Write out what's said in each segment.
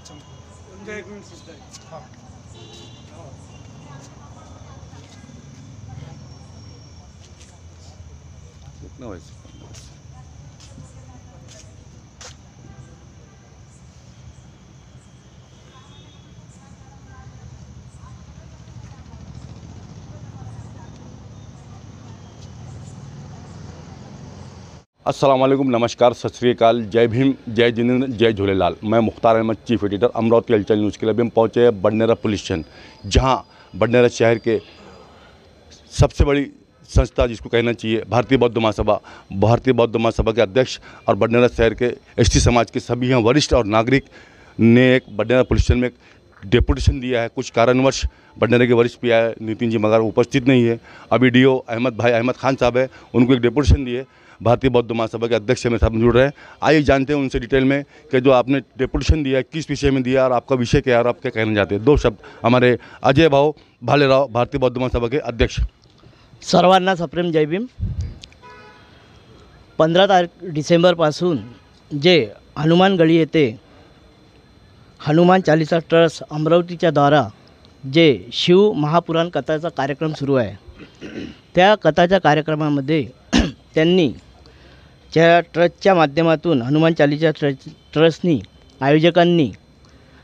एक मिनिट सुचत आहे. हां अस्सलाम वालेकुम, नमस्कार, सत श्री अकाल, जय भीम, जय जिनेंद्र, जय झूलेलाल। मैं मुख्तार अहमद, चीफ एडिटर, अमरावती हलचल न्यूज़ के लिए। अभी हम पहुँचे हैं बडनेरा पुलिस स्टेशन, जहाँ बडनेरा शहर के सबसे बड़ी संस्था जिसको कहना चाहिए भारतीय बौद्ध महासभा के अध्यक्ष और बडनेरा शहर के एसटी समाज के सभी यहाँ वरिष्ठ और नागरिक ने एक बडनेरा पुलिस स्टेशन में एक डेपुटेशन दिया है। कुछ कारणवश बडनेरा के वरिष्ठ पी आई नितिन जी मगर उपस्थित नहीं है। अभी डीओ अहमद खान साहब है, उनको एक डेपुटेशन दिए। भारतीय बौद्ध महासभा के अध्यक्ष मेरे साथ जुड़ रहे हैं। आइए जानते हैं उनसे डिटेल में कि जो आपने डेपुटेशन दिया है किस विषय में दिया और आपका विषय क्या है और आप क्या कहना चाहते हैं। दो शब्द हमारे अजय भाऊ भालेराव, भारतीय बौद्ध महासभा के अध्यक्ष। सर्वांना सप्रेम जय भीम। 15 डिसेंबरपासून जे हनुमान गळी येथे हनुमान चालीसा ट्रस्ट अमरावतीच्या द्वारा जे शिव महापुराण कथाचा कार्यक्रम सुरू आहे, त्या कथाच्या कार्यक्रमामध्ये त्यांनी त्या ट्रस्टच्या माध्यमातून हनुमान चालीसा ट्रस्टनी आयोजकांनी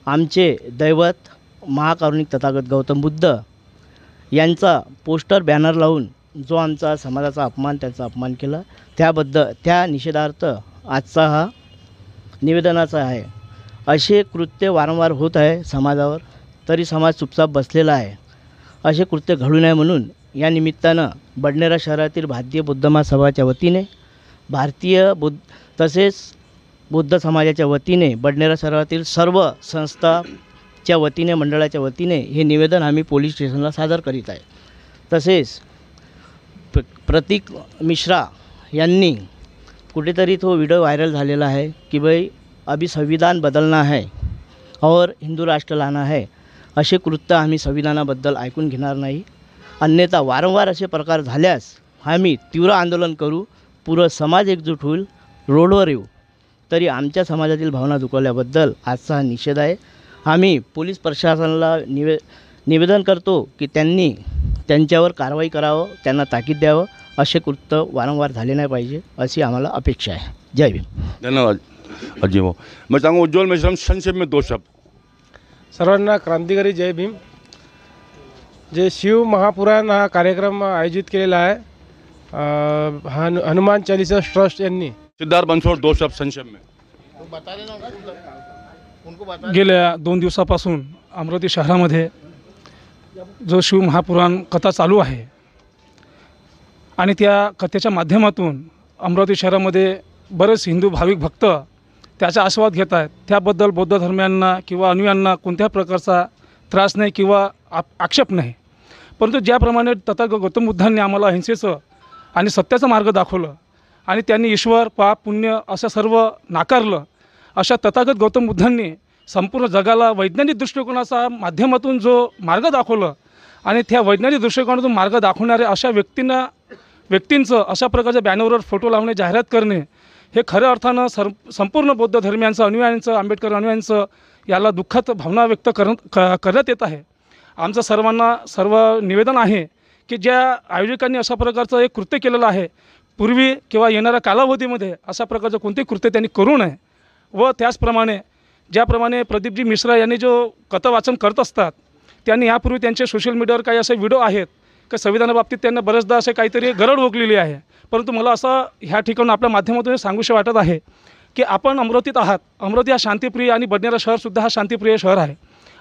आमचे दैवत महाकारुणिक तथागत गौतम बुद्ध यांचा पोस्टर बॅनर लावून जो आमचा समाजाचा अपमान त्याचा अपमान केला, त्याबद्दल त्या निषेधार्थ आजचा हा निवेदनाचा आहे। असे कृत्य वारंवार होत आहे समाजावर, तरी समाज चुपचाप बसलेला आहे। असे कृत्य घडू नये म्हणून या निमित्तानं बडनेरा शहरातील भारतीय बौद्ध महासभाच्या वतीने तसेच बौद्ध समाजाच्या वतीने बडनेरा शहरातील सर्व संस्थाच्या वतीने मंडळाच्या वतीने हे निवेदन आम्ही पोलीस स्टेशनला सादर करीत आहे। तसेच प्रतीक मिश्रा यांनी कुठेतरी तो व्हिडिओ व्हायरल झालेला आहे की भाई अभी संविधान बदलना है और हिंदू राष्ट्र लाना है। असे कृत्य आम्ही संविधानाबद्दल ऐकून घेणार नाही, अन्यथा वारंवार असे प्रकार झाल्यास आम्ही तीव्र आंदोलन करू। पूर्ण समाज एकजूट होईल, रोडवर येऊ। तरी आमच्या समाजातील भावना दुखावल्याबद्दल आजचा हा निषेध आहे। आम्ही पोलीस प्रशासनाला निवेदन करतो की त्यांनी त्यांच्यावर कारवाई करावं, त्यांना ताकीद द्यावं। असे कृत्य वारंवार झाले नाही पाहिजे अशी आम्हाला अपेक्षा आहे। जय भीम। धन्यवाद अजय भाऊ। मैं चाहूँगा उज्ज्वल मिश्रा संक्षेप में दो शब्द। सर्वांना क्रांतिकारी जय भीम। जे शिव महापुराण हा कार्यक्रम आयोजित केलेला आहे हनुमान चालीसा ट्रस्ट यांनी। सिद्धार्थ बनसोड, दो शब्द संक्षेप में। गेल्या 2 दिवसापासून अमरावती शहरामध्ये जो शिव महापुराण कथा चालू आहे आणि त्या कथेच्या माध्यमातून अमरावती शहरामध्ये बरेच हिंदू भाविक भक्त त्याचा आस्वाद घेत आहेत। त्याबद्दल बौद्ध धर्मियांना किंवा अनुयायांना कोणत्या प्रकारचा त्रास नाही किंवा आक्षेप नाही, परंतु ज्याप्रमाणे तथागत गौतम बुद्धांनी आम्हाला अहिंसेचं आणि सत्याचा मार्ग दाखवलं आणि त्यांनी ईश्वर पाप पुण्य असं सर्व नाकारलं, अशा तथागत गौतम बुद्धांनी संपूर्ण जगाला वैज्ञानिक दृष्टिकोनाचा माध्यमातून जो मार्ग दाखवलं आणि त्या वैज्ञानिक दृष्टिकोनातून मार्ग दाखवणारे अशा व्यक्तींचं अशा प्रकारच्या बॅनरवर फोटो लावणे, जाहिरात करणे हे खऱ्या अर्थानं संपूर्ण बौद्ध धर्मियांचं अनुयायांचं आंबेडकर अनुयायांचं याला दुःखात भावना व्यक्त करण्यात येत आहे। आमचं सर्व निवेदन आहे की ज्या आयोजकांनी अशा प्रकारचं एक कृत्य केलेलं आहे, पूर्वी किंवा येणाऱ्या कालावधीमध्ये अशा प्रकारचं कोणतेही कृत्य त्यांनी करू नये। व त्याचप्रमाणे ज्याप्रमाणे प्रदीपजी मिश्रा यांनी जो कथा वाचन करत असतात, त्यांनी यापूर्वी त्यांचे सोशल मीडियावर काही असे व्हिडिओ आहेत की संविधानाबाबतीत त्यांना बरेचदा असे काहीतरी गरड ओकलेली आहे। परंतु मला असं ह्या ठिकाणी आपल्या माध्यमातून सांगूशी वाटत आहे की आपण अमरावतीत आहात। अमरावती हा शांतिप्रिय आणि बडनेरा शहरसुद्धा हा शांतिप्रिय शहर आहे।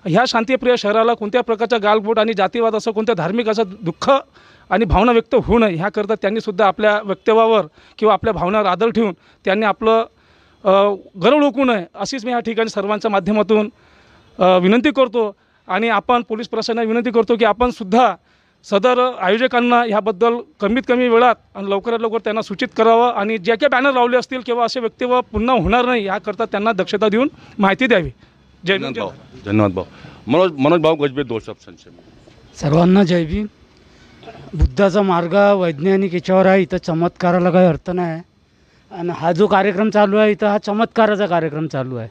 ह्या शांतिप्रिय शहराला कोणत्या प्रकारचा गालबोट आणि जातीवाद असं कोणत्या धार्मिक असं दुःख आणि भावना व्यक्त होऊ नये ह्याकरता त्यांनीसुद्धा आपल्या वक्तव्यावर किंवा आपल्या भावनावर आदर ठेवून त्यांनी आपलं गरळ ओकू नये अशीच मी ह्या ठिकाणी सर्वांच्या माध्यमातून विनंती करतो। आणि आपण पोलीस प्रशासनाला विनंती करतो की आपण सुद्धा सदर आयोजकांना ह्याबद्दल कमीत कमी वेळात आणि लवकरात लवकर त्यांना सूचित करावं आणि जे काही बॅनर लावले असतील किंवा असे वक्तव्य पुन्हा होणार नाही याकरता त्यांना दक्षता देऊन माहिती द्यावी। जय हिंद। धन्यवाद भाऊ। मनोज भाऊ गजबे, दो शब्द संक्षेप में। सर्वांना जय भीम। बुद्धाचा मार्ग वैज्ञानिक याच्यावर आहे, इथं चमत्काराला काही अर्थ नाही आणि हा जो कार्यक्रम चालू आहे इथं हा चमत्काराचा कार्यक्रम चालू आहे।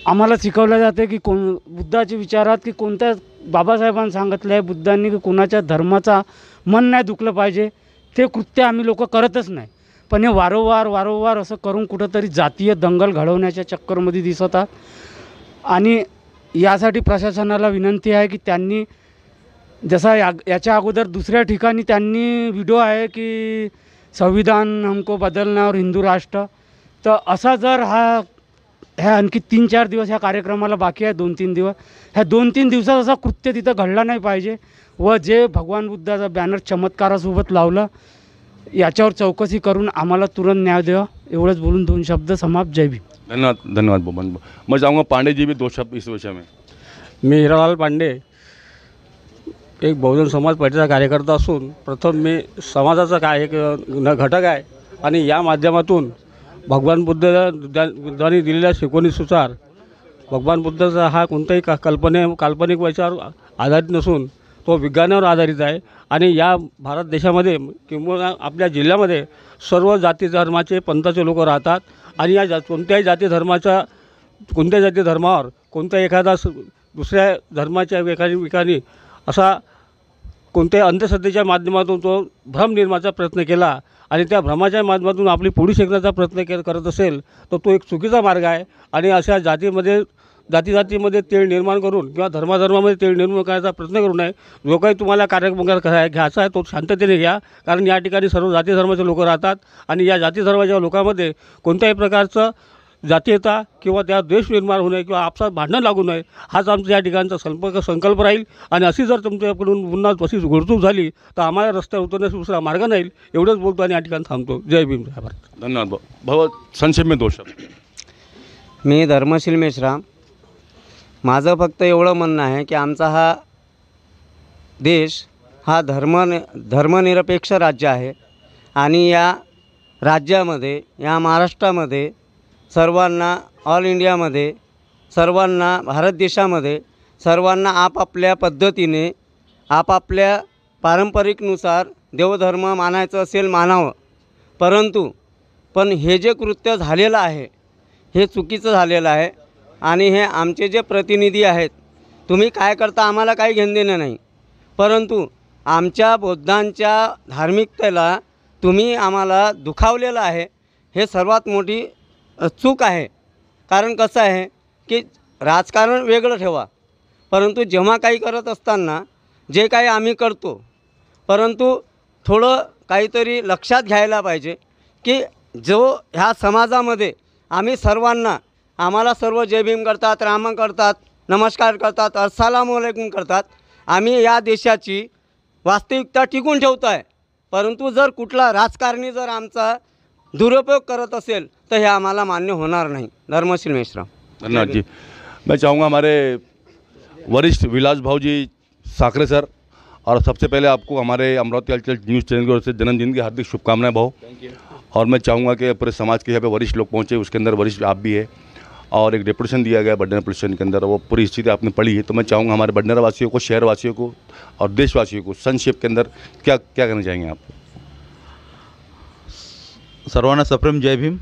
आम्हाला शिकवलं जाते की बुद्धाच्या विचारात की कोणत्या बाबासाहेबांनी सांगितलं आहे बुद्धांनी की कोणाच्या धर्माचा मन नाही दुखलं पाहिजे, ते कृत्य आम्ही लोक करतच नाही. पण हे वारंवार असं करून कुठंतरी जातीय दंगल घडवण्याच्या चक्करमध्ये दिसतात. आणि यासाठी प्रशासनाला विनंती आहे की त्यांनी जसा याच्या अगोदर दुसऱ्या ठिकाणी त्यांनी व्हिडिओ आहे की संविधान हमको बदलना और हिंदू राष्ट्र, तर असा जर ह्या आणखी 3-4 दिवस ह्या कार्यक्रमाला बाकी आहे, 2-3 दिवस, ह्या 2-3 दिवसात असा कृत्य तिथं घडला नाही पाहिजे. व जे भगवान बुद्धाचा बॅनर चमत्कारासोबत लावला याच्यावर चौकशी करून आम्हाला तुरंत न्याय द्यावा. एवढंच बोलून 2 शब्द समाप्त. जय भीम. धन्यवाद बबन. मैं चाहूँगा पांडे जी भी 2 शब्द इस विषय में. मी हिरालाल पांडे एक बहुजन समाज पार्टीचा कार्यकर्ता असून प्रथम मी समाजाचा एक घटक आहे आणि या माध्यमातून भगवान बुद्धांनी दिलेल्या शिकवणीनुसार भगवान बुद्धाचा हा कोणताही काल्पनिक विचार आधारित नसून तो विज्ञानावर आधारित आहे. आणि या भारत देशामध्ये किंवा आपल्या जिल्ह्यामध्ये सर्व जाती धर्माचे पंथाचे लोक राहतात. आणि या कोणत्याही जाती धर्मावर कोणत्या एखादा दुसऱ्या धर्माच्या एकाने असा कोणत्याही अंधश्रद्धेच्या माध्यमातून तो भ्रम निर्माणाचा प्रयत्न केला आणि त्या भ्रमाच्या माध्यमातून आपली पुढे शिकण्याचा प्रयत्न करत असेल तर तो एक चुकीचा मार्ग आहे. आणि अशा जातीमध्ये तेढ निर्माण करून किंवा धर्मामध्ये तेढ निर्माण करायचा प्रयत्न करू नये. जो काही तुम्हाला कार्यक्रम घ्यायचा आहे तो शांततेने घ्या, कारण या ठिकाणी सर्व जाती धर्माचे लोक राहतात आणि या जाती धर्माच्या लोकांमध्ये कोणत्याही प्रकारचं जातीयता किंवा त्या द्वेष निर्माण होऊ नये किंवा आपसात भांडण लागू नये, हाच आमचा या ठिकाणचा संकल्प राहील. आणि अशी जर तुमच्याकडून पुन्हा अशी घोडचूक झाली तर आम्हाला रस्त्यावर उतरण्याचा दुसरा मार्ग नाही. एवढंच बोलतो आणि या ठिकाणी थांबतो. जय भीम, जय भारत. धन्यवाद. बहुत संक्षेप में 2 शब्द. मी धर्मशील मेश्राम. माझं फक्त एवढं म्हणणं आहे की आमचा हा देश हा धर्मनिरपेक्ष राज्य आहे आणि या राज्यामध्ये या महाराष्ट्रामध्ये सर्वांना ऑल इंडियामध्ये सर्वांना भारत देशामध्ये सर्वांना आपापल्या पद्धतीने आपापल्या पारंपरिकनुसार देवधर्म मानायचं असेल मानावं. पण हे जे कृत्य झालेलं आहे हे चुकीचं झालेलं आहे. आणि हे आमचे जे प्रतिनिधी आहेत, तुम्ही काय करता आम्हाला काही घेणं देणं नाही, परंतु आमच्या बौद्धांच्या धार्मिकतेला तुम्ही आम्हाला दुखावलेलं आहे. हे सर्वात मोठी चूक आहे. कारण कसं आहे की राजकारण वेगळं ठेवा, परंतु जेव्हा काही करत असताना जे काही आम्ही करतो, परंतु थोडं काहीतरी लक्षात घ्यायला पाहिजे की जो ह्या समाजामध्ये आम्हाला सर्व जय भीम करतात, राम करतात, नमस्कार करतात, अस्सलामु अलैकुम करतात. आम्ही या देशाची वास्तविकता टिकून ठेवतो आहे. परंतु जर कुठला राजकारणी जर आमचा दुरुपयोग करत असेल तो हे आम्हाला मान्य होणार नहीं। धर्मशील मेश्राम। धन्यवाद जी। मैं चाहूँगा हमारे वरिष्ठ विलास भाऊ जी साकरे सर, और सबसे पहले आपको हमारे अमरावती हलचल न्यूज़ चैनल की ओर से जन्मदिन की हार्दिक शुभकामनाएं भाऊ। और मैं चाहूँगा कि पूरे समाज के यहाँ पे वरिष्ठ लोग पहुँचे, उसके अंदर वरिष्ठ आप भी है, और एक डेपुटेशन दिया गया बडनेरा पुलिस स्टेशन के अंदर, वो पूरी स्थिति आपने पढ़ी है। तो मैं चाहूँगा हमारे बडनेरा वासियों को, शहर वासियों को और देशवासियों को संक्षेप के अंदर क्या क्या कहना चाहेंगे आप? सर्वांना सप्रेम जय भीम।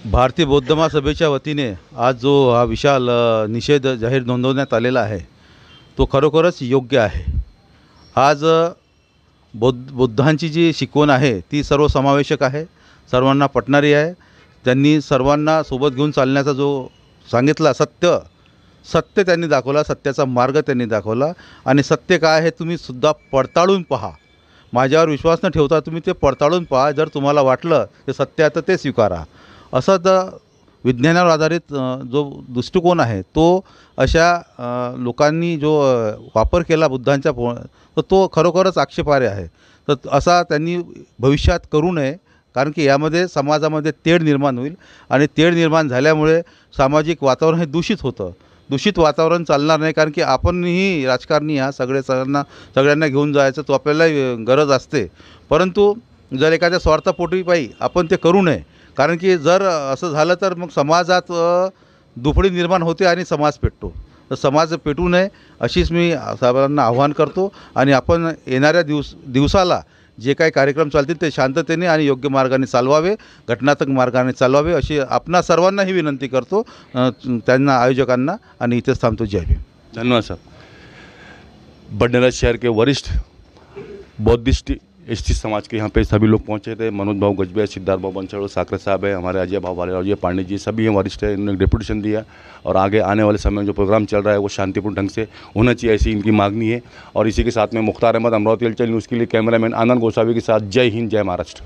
भारतीय बौद्ध महासभेच्या वतीने आज जो हा विशाल निषेध जाहीर नोंदवण्यात आलेला आहे तो खरोखरच योग्य आहे। आज बुद्धांची जी शिकवण आहे ती सर्वसमावेशक आहे, सर्वांना पटणारी आहे। त्यांनी सर्वांना सोबत घेऊन चालण्याचा जो सांगितला सत्य त्यांनी दाखवला, सत्याचा मार्ग त्यांनी दाखवला। आणि सत्य काय आहे तुम्ही सुद्धा पडताळून पहा, माझ्यावर विश्वास न ठेवता तुम्ही ते पडताळून पहा। जर तुम्हाला वाटलं ते सत्य आहे तर ते स्वीकारा। असं तर विज्ञानावर आधारित जो दृष्टिकोन आहे तो अशा लोकांनी जो वापर केला बुद्धांच्या तर तो खरोखरच आक्षेपार्ह आहे। तर असा त्यांनी भविष्यात करू नये, कारण की यामध्ये समाजामध्ये तेढ निर्माण होईल आणि तेढ निर्माण झाल्यामुळे सामाजिक वातावरण हे दूषित होतं। दूषित वातावरण चालणार नाही, कारण की आपणही राजकारणी ह्या सगळ्यांना घेऊन जायचं तो आपल्याला गरज असते। परंतु जर एखाद्या स्वार्थपोटी पायी आपण ते करू नये, कारण की जर असं झालं तर मग समाजात दुफळी निर्माण होते आणि समाज पेटतो। तर समाज पेटू नये अशीच मी सर्वांना आव्हान करतो। आणि आपण येणाऱ्या दिवसाला जे काही कार्यक्रम चालतील ते शांततेने आणि योग्य मार्गाने चालवावे, घटनात्मक मार्गाने चालवावे अशी आपणा सर्वांनाही विनंती करतो, त्यांना, आयोजकांना, आणि इथेच थांबतो. जय भीम. धन्यवाद सर. बडनेरा शहर के वरिष्ठ बौद्धिस्ट एसटी समाज के यहाँ पे सभी लोग पहुँचे थे. मनोज भाव गजबे, सिद्धार्थ भाव बंसल, साकरे साहब है, हमारे अजय भाव वाले, अजय पांडे जी, सभी हैं वरिष्ठ है. इन्होंने डेपुटेशन दिया और आगे आने वाले समय में जो प्रोग्राम चल रहा है वो शांतिपूर्ण ढंग से होना चाहिए, ऐसी इनकी मांगनी है. और इसी के साथ में मुख्तार अहमद, अमरावती हलचल न्यूज़ के लिए कैमरामैन आनंद गोसावी के साथ, जय हिंद, जय महाराष्ट्र.